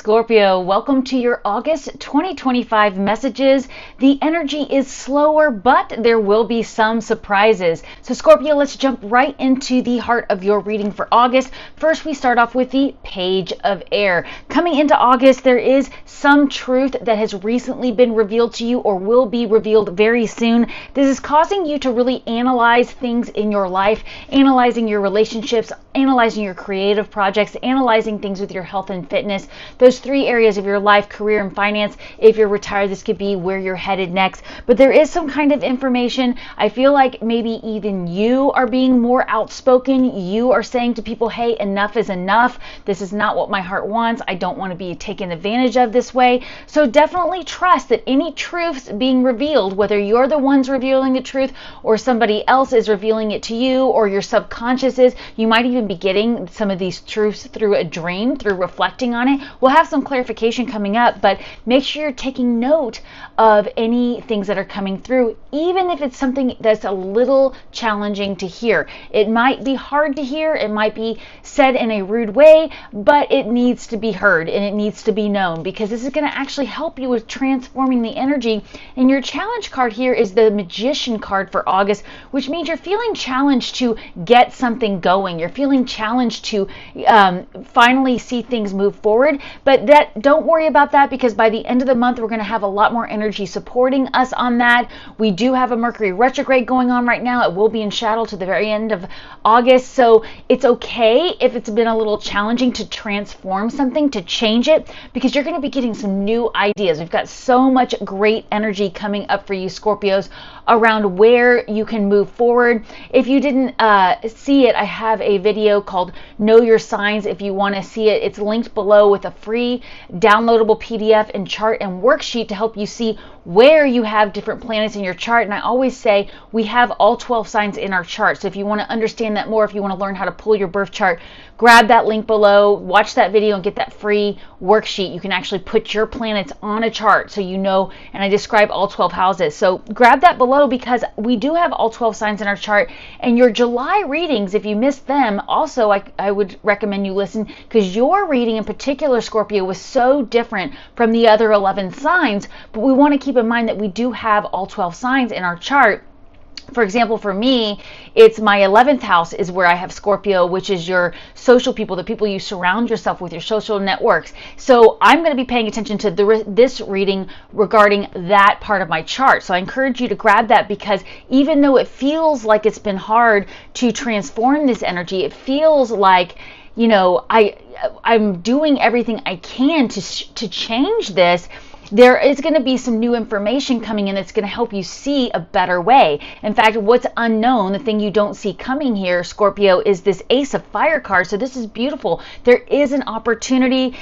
Scorpio, welcome to your August 2025 messages. The energy is slower, but there will be some surprises. So Scorpio, let's jump right into the heart of your reading for August. First, we start off with the Page of Air. Coming into August, there is some truth that has recently been revealed to you or will be revealed very soon. This is causing you to really analyze things in your life, analyzing your relationships, analyzing your creative projects, analyzing things with your health and fitness. Those three areas of your life, career and finance. If you're retired, this could be where you're headed next. But there is some kind of information. I feel like maybe even you are being more outspoken. You are saying to people, hey, enough is enough. This is not what my heart wants. I don't want to be taken advantage of this way. So definitely trust that any truths being revealed, whether you're the ones revealing the truth or somebody else is revealing it to you or your subconscious is, you might even be getting some of these truths through a dream, through reflecting on it. We'll have some clarification coming up, but make sure you're taking note of any things that are coming through, even if it's something that's a little challenging to hear. It might be hard to hear, it might be said in a rude way, but it needs to be heard and it needs to be known, because this is going to actually help you with transforming the energy. And your challenge card here is the Magician card for August, which means you're feeling challenged to get something going. You're feeling challenged to finally see things move forward. But don't worry about that, because by the end of the month, we're going to have a lot more energy supporting us on that. We do have a Mercury retrograde going on right now. It will be in shadow to the very end of August. So it's okay if it's been a little challenging to transform something, to change it, because you're going to be getting some new ideas. We've got so much great energy coming up for you, Scorpios, around where you can move forward. If you didn't see it, I have a video called Know Your Signs. If you want to see it, it's linked below with a free downloadable PDF and chart and worksheet to help you see where you have different planets in your chart. And I always say we have all 12 signs in our chart. So if you want to understand that more, if you want to learn how to pull your birth chart, grab that link below, watch that video and get that free worksheet. You can actually put your planets on a chart so you know, and I describe all 12 houses. So grab that below, because we do have all 12 signs in our chart. And your July readings, if you missed them, also I would recommend you listen, because your reading in particular, Scorpio, was so different from the other 11 signs. But we want to keep in mind that we do have all 12 signs in our chart. For example, for me, it's my 11th house is where I have Scorpio, which is your social people, the people you surround yourself with, your social networks. So I'm going to be paying attention to this reading regarding that part of my chart. So I encourage you to grab that, because even though it feels like it's been hard to transform this energy, it feels like, you know, I'm doing everything I can to change this. There is going to be some new information coming in that's going to help you see a better way. In fact, what's unknown, the thing you don't see coming here, Scorpio, is this Ace of Fire card. So this is beautiful. There is an opportunity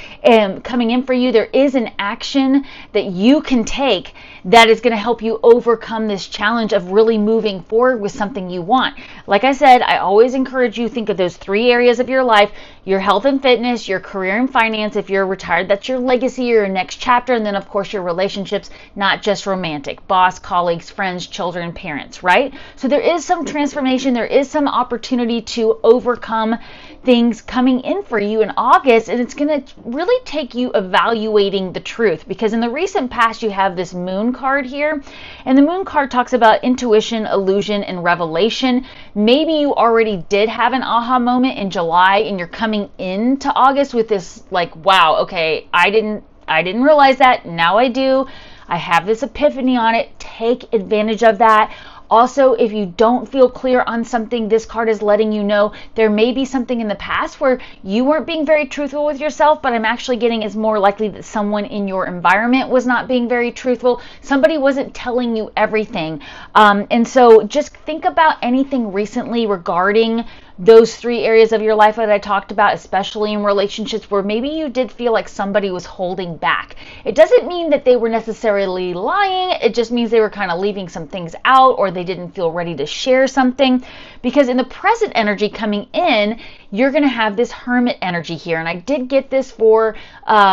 coming in for you. There is an action that you can take that is going to help you overcome this challenge of really moving forward with something you want. Like I said, I always encourage you to think of those three areas of your life: your health and fitness, your career and finance. If you're retired, that's your legacy or your next chapter. And then, of course, your relationships, not just romantic, boss, colleagues, friends, children, parents, right? So there is some transformation. There is some opportunity to overcome things coming in for you in August, and it's going to really take you evaluating the truth, because in the recent past you have this Moon card here, and the Moon card talks about intuition, illusion, and revelation. Maybe you already did have an aha moment in July, and you're coming into August with this like, wow, okay, I didn't realize that, now I do. I have this epiphany on it. Take advantage of that. Also, if you don't feel clear on something, this card is letting you know there may be something in the past where you weren't being very truthful with yourself, but I'm actually getting it's more likely that someone in your environment was not being very truthful. Somebody wasn't telling you everything. And so just think about anything recently regarding those three areas of your life that I talked about, especially in relationships where maybe you did feel like somebody was holding back. It doesn't mean that they were necessarily lying. It just means they were kind of leaving some things out, or they didn't feel ready to share something. Because in the present energy coming in, you're going to have this Hermit energy here. And I did get this for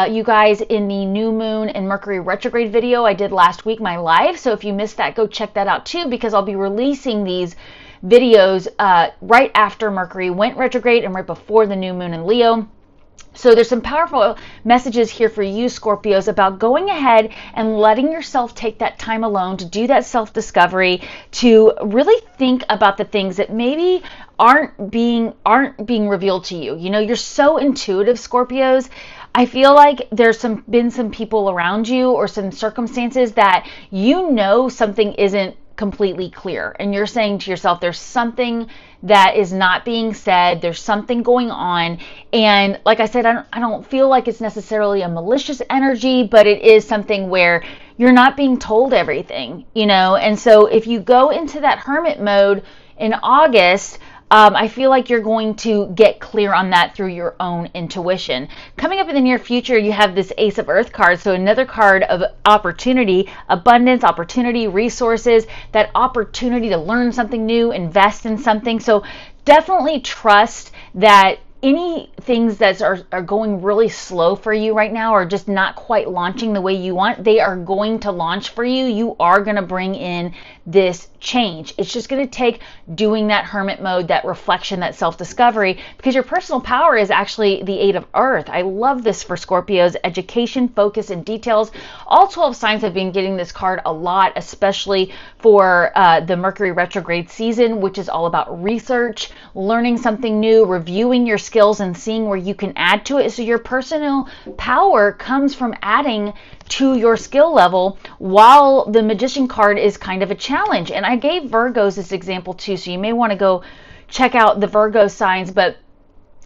you guys in the new moon and Mercury retrograde video I did last week, my live. So if you missed that, go check that out too, because I'll be releasing these videos right after Mercury went retrograde and right before the new moon in Leo. So there's some powerful messages here for you, Scorpios, about going ahead and letting yourself take that time alone to do that self-discovery, to really think about the things that maybe aren't being revealed to you. You know, you're so intuitive, Scorpios. I feel like there's been some people around you or some circumstances that you know something isn't completely clear, and you're saying to yourself, there's something that is not being said, there's something going on. And like I said, I don't feel like it's necessarily a malicious energy, but it is something where you're not being told everything, you know. And so if you go into that hermit mode in August, I feel like you're going to get clear on that through your own intuition. Coming up in the near future, you have this Ace of Earth card, so another card of opportunity, abundance, opportunity, resources, that opportunity to learn something new, invest in something. So definitely trust that any things that are going really slow for you right now, or just not quite launching the way you want, they are going to launch for you. You are going to bring in this change. It's just going to take doing that hermit mode, that reflection, that self-discovery, because your personal power is actually the Eight of Earth. I love this for Scorpios. Education, focus, and details. All 12 signs have been getting this card a lot, especially for the Mercury retrograde season, which is all about research, learning something new, reviewing your skills, and seeing where you can add to it. So your personal power comes from adding to your skill level, while the Magician card is kind of a challenge. And I gave Virgos this example too, so you may want to go check out the Virgo signs. But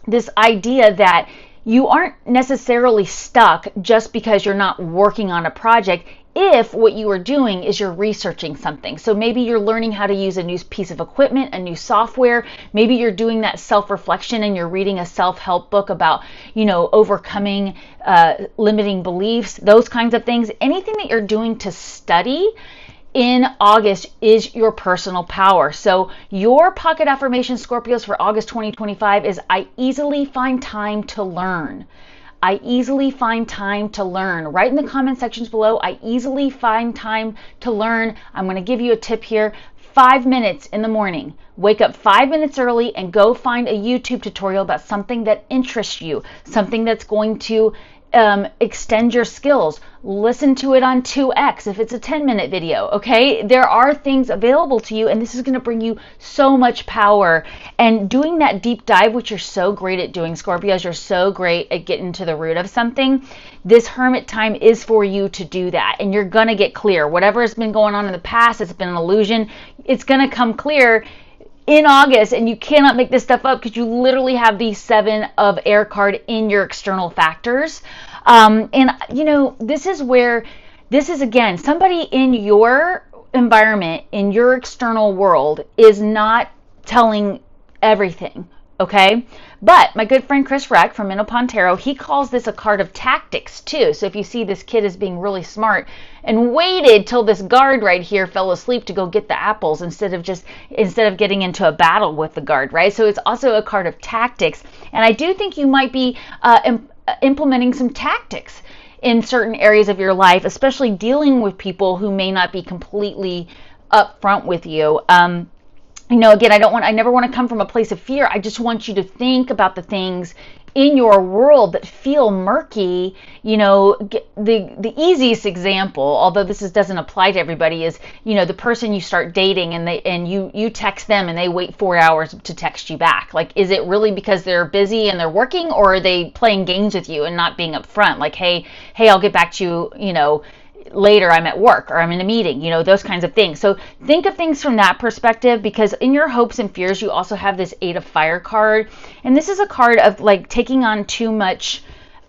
this idea that you aren't necessarily stuck just because you're not working on a project, if what you are doing is you're researching something. So maybe you're learning how to use a new piece of equipment, a new software. Maybe you're doing that self-reflection and you're reading a self-help book about, you know, overcoming limiting beliefs, those kinds of things. Anything that you're doing to study in August is your personal power. So your pocket affirmation, Scorpios, for August 2025 is, I easily find time to learn. I easily find time to learn. Write in the comment sections below, I easily find time to learn. I'm going to give you a tip here. 5 minutes in the morning. Wake up 5 minutes early and go find a YouTube tutorial about something that interests you, something that's going to extend your skills. Listen to it on 2x if it's a 10-minute video, okay? There are things available to you, and this is going to bring you so much power. And doing that deep dive, which you're so great at doing, Scorpios, you're so great at getting to the root of something. This hermit time is for you to do that, and you're going to get clear. Whatever has been going on in the past, it's been an illusion, it's going to come clear in August, and you cannot make this stuff up because you literally have the Seven of Air card in your external factors. And you know, this is again, somebody in your environment, in your external world, is not telling everything, okay? But my good friend Chris Reck from Minopon Tarot, he calls this a card of tactics too. So if you see this kid as being really smart and waited till this guard right here fell asleep to go get the apples instead of getting into a battle with the guard, right? So it's also a card of tactics. And I do think you might be implementing some tactics in certain areas of your life, especially dealing with people who may not be completely upfront with you. You know, again, I never want to come from a place of fear. I just want you to think about the things in your world that feel murky. You know, the easiest example, although this doesn't apply to everybody, is, you know, the person you start dating and you text them and they wait 4 hours to text you back. Like, is it really because they're busy and they're working, or are they playing games with you and not being upfront? Like, hey, I'll get back to you, you know, later, I'm at work or I'm in a meeting, you know, those kinds of things. So think of things from that perspective, because in your hopes and fears, you also have this Eight of Fire card. And this is a card of like taking on too much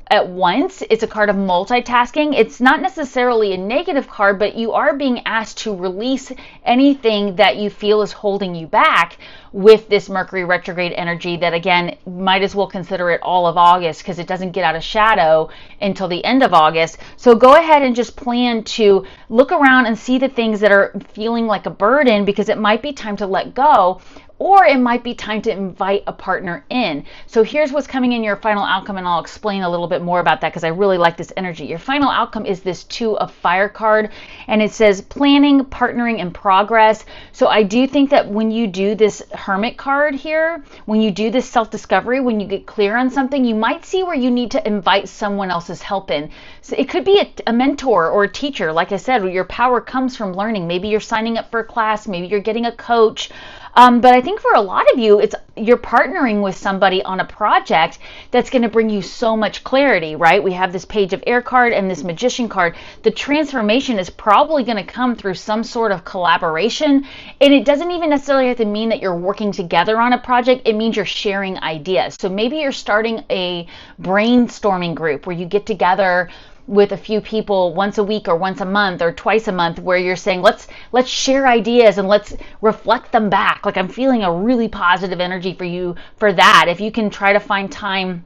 at once. It's a card of multitasking. It's not necessarily a negative card, but you are being asked to release anything that you feel is holding you back with this Mercury retrograde energy that, again, might as well consider it all of August, because it doesn't get out of shadow until the end of August. So go ahead and just plan to look around and see the things that are feeling like a burden, because it might be time to let go, or it might be time to invite a partner in. So here's what's coming in your final outcome, and I'll explain a little bit more about that because I really like this energy. Your final outcome is this 2 of Fire card, and it says planning, partnering, and progress. So I do think that when you do this Hermit card here, when you do this self-discovery, when you get clear on something, you might see where you need to invite someone else's help in. So it could be a mentor or a teacher. Like I said, your power comes from learning. Maybe you're signing up for a class, maybe you're getting a coach. But I think for a lot of you, you're partnering with somebody on a project that's going to bring you so much clarity, right? We have this Page of Air card and this Magician card. The transformation is probably going to come through some sort of collaboration. And it doesn't even necessarily have to mean that you're working together on a project. It means you're sharing ideas. So maybe you're starting a brainstorming group where you get together with a few people once a week or once a month or twice a month, where you're saying, let's share ideas and let's reflect them back. Like, I'm feeling a really positive energy for you for that. If you can try to find time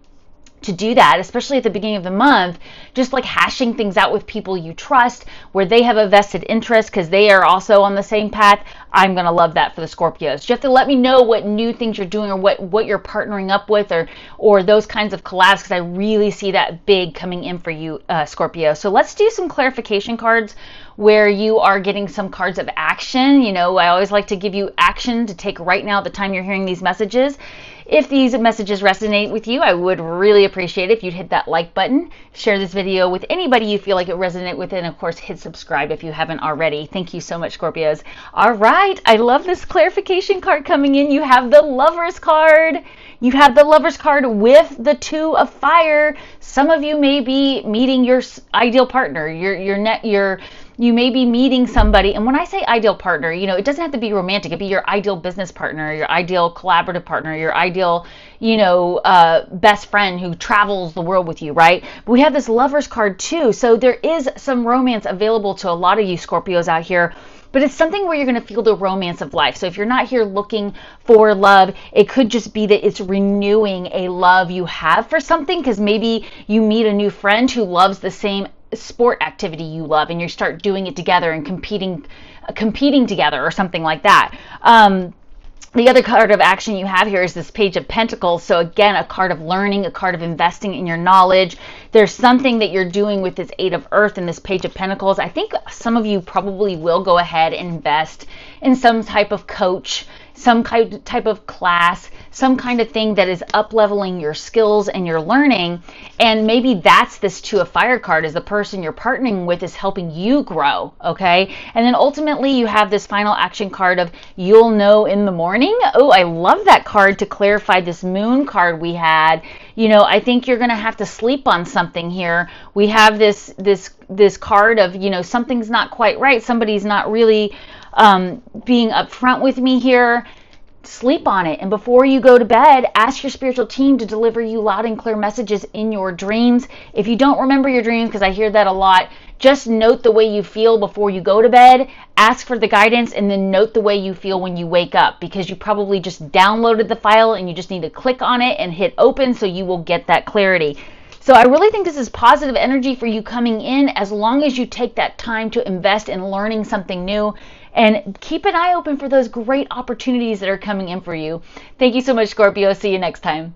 to do that, especially at the beginning of the month, just like hashing things out with people you trust, where they have a vested interest because they are also on the same path. I'm going to love that for the Scorpios. You have to let me know what new things you're doing or what you're partnering up with, or those kinds of collabs, because I really see that big coming in for you, Scorpio. So let's do some clarification cards where you are getting some cards of action. You know, I always like to give you action to take right now at the time you're hearing these messages. If these messages resonate with you, I would really appreciate it if you'd hit that like button, share this video with anybody you feel like it resonates with, and of course hit subscribe if you haven't already. Thank you so much, Scorpios. All right, I love this clarification card coming in. You have the Lovers card. You have the Lovers card with the 2 of Fire. Some of you may be meeting your ideal partner. You may be meeting somebody, and when I say ideal partner, you know, it doesn't have to be romantic. It could be your ideal business partner, your ideal collaborative partner, your ideal, best friend who travels the world with you, right? But we have this Lovers card too, so there is some romance available to a lot of you Scorpios out here. But it's something where you're going to feel the romance of life. So if you're not here looking for love, it could just be that it's renewing a love you have for something, because maybe you meet a new friend who loves the same sport activity you love, and you start doing it together and competing together or something like that. The other card of action you have here is this Page of Pentacles. So again, a card of learning, a card of investing in your knowledge. There's something that you're doing with this 8 of Earth and this Page of Pentacles. I think some of you probably will go ahead and invest in some type of coach, some type of class, some kind of thing that is up-leveling your skills and your learning. And maybe that's this 2 of Fire card, is the person you're partnering with is helping you grow, okay? And then ultimately you have this final action card of You'll Know in the Morning. Oh, I love that card to clarify this Moon card we had. You know, I think you're going to have to sleep on something here. We have this card of, you know, something's not quite right. Somebody's not really being upfront with me here. Sleep on it, and before you go to bed, ask your spiritual team to deliver you loud and clear messages in your dreams. If you don't remember your dreams, because I hear that a lot, just note the way you feel before you go to bed, ask for the guidance, and then note the way you feel when you wake up, because you probably just downloaded the file and you just need to click on it and hit open, so you will get that clarity. So I really think this is positive energy for you coming in, as long as you take that time to invest in learning something new. And keep an eye open for those great opportunities that are coming in for you. Thank you so much, Scorpio. See you next time.